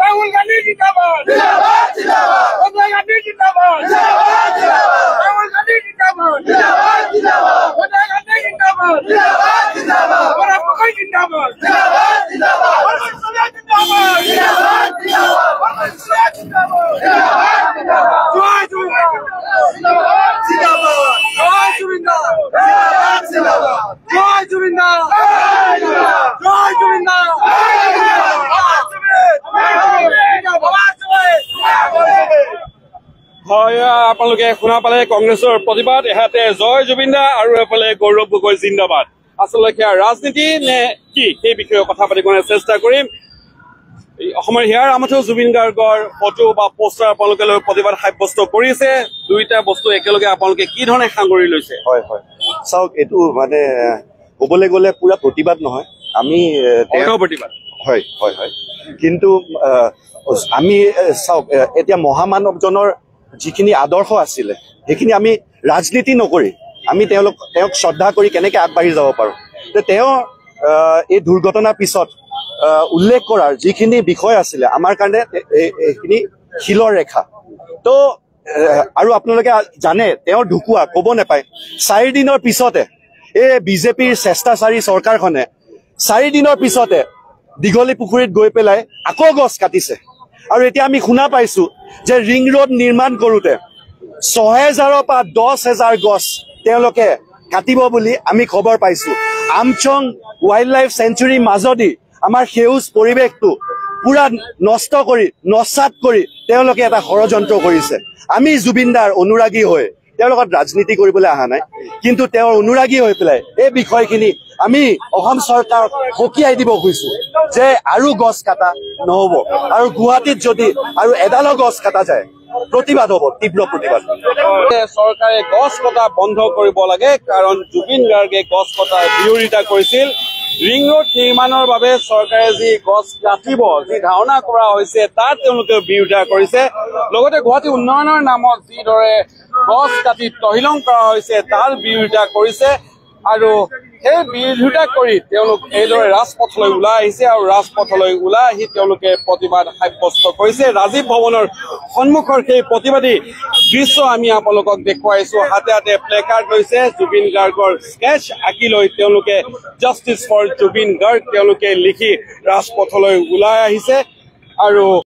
राहुल गांधी जिंदाबाद सोनिया गांधी जिंदाबाद राहुल गांधी जिंदाबाद सोनिया गांधी जिंदाबाद बराक ओबामा जिंदाबाद আপোনালোকে শুনা পালে কংগ্ৰেছৰ প্ৰতিবাদ এহাতে জয় জুবিন দা আৰু এফালে গৌৰৱ গগৈ জিন্দাবাদ আচলতে ৰাজনীতি নে কি সেই বিষয়ে কথা পাতিবলৈ চেষ্টা কৰিম অসমৰ হিয়াৰ আমঠু জুবিন গাৰ্গৰ ফটো বা পোষ্টাৰ আপোনালোকে লৈ প্ৰতিবাদ সাব্যস্ত কৰিছে দুইটা বস্তু একেলগে আপোনালোকে কি ধৰণে সাঙুৰি লৈছে হয় হয় চাওক এইটো মানে ক'বলৈ গ'লে পুৰা প্ৰতিবাদ নহয় আমি প্ৰতিবাদ হয় হয় হয় কিন্তু আমি চাওক এতিয়া মহামানৱজনৰ যিখিনি আদৰ্শ আছিলে সেইখিনি আমি ৰাজনীতি নকৰি আমি তেওঁক শ্ৰদ্ধা কৰি কেনেকৈ আগবাঢ়ি যাব পাৰোঁ তেওঁ এই দুৰ্ঘটনাৰ পিছত উল্লেখ কৰাৰ যিখিনি বিষয় আছিলে আমাৰ কাৰণে এইখিনি শিলৰ ৰেখা তো আৰু আপোনালোকে জানে তেওঁ ঢুকুৱা ক'ব নাপায় 4 দিনৰ পিছতে এই বিজেপিৰ চেষ্টাচাৰী চৰকাৰখনে 4 দিনৰ পিছতে দীঘলী পুখুৰীত গৈ পেলাই আকৌ গছ কাটিছে আৰু এতিয়া আমি শুনা পাইছো যে ৰিং ৰোড নিৰ্মাণ কৰোঁতে 6,000 পৰা 10,000 গছ তেওঁলোকে কাটিব বুলি আমি খবৰ পাইছো আমচং ৱাইল্ড লাইফ চেঞ্চুৰীৰ মাজদি আমাৰ সেউজ পৰিৱেশটো পুৰা নষ্ট কৰি নচাত কৰি তেওঁলোকে এটা ষড়যন্ত্ৰ কৰিছে আমি জুবিনদাৰ অনুৰাগী হৈ তেওঁৰ লগত ৰাজনীতি কৰিবলৈ অহা নাই কিন্তু তেওঁৰ অনুৰাগী হৈ পেলাই এই বিষয়খিনি আমি অসম চৰকাৰক সকীয়াই দিব খুজিছো যে আৰু গছ কাটা নহ'ব আৰু গুৱাহাটীত যদি আৰু এডালো গছ কাটা যায় প্ৰতিবাদ হ'ব তীব্ৰ প্ৰতিবাদ চৰকাৰে গছ কটা বন্ধ কৰিব লাগে কাৰণ জুবিন গাৰ্গে গছ কটাৰ বিৰোধিতা কৰিছিল ৰিং ৰোড নিৰ্মাণৰ বাবে চৰকাৰে যি গছ কাটিব যি ধাৰণা কৰা হৈছে তাত তেওঁলোকে বিৰোধিতা কৰিছে লগতে গুৱাহাটী উন্নয়নৰ নামত যিদৰে গছ কাটি তহিলং কৰা হৈছে তাৰ বিৰোধিতা কৰিছে আৰু সেই বিৰোধিতা কৰি তেওঁলোক এইদৰে ৰাজপথলৈ ওলাই আহিছে আৰু ৰাজপথলৈ ওলাই আহি তেওঁলোকে প্ৰতিবাদ সাব্যস্ত কৰিছে ৰাজীৱ ভৱনৰ সন্মুখৰ সেই প্ৰতিবাদী দৃশ্য আমি আপোনালোকক দেখুৱাইছো হাতে হাতে প্লেকাৰ্ড লৈছে জুবিন গাৰ্গৰ স্কেচ আঁকি লৈ তেওঁলোকে জাষ্টিছ ফৰ জুবিন গাৰ্গ তেওঁলোকে লিখি ৰাজপথলৈ ওলাই আহিছে আৰু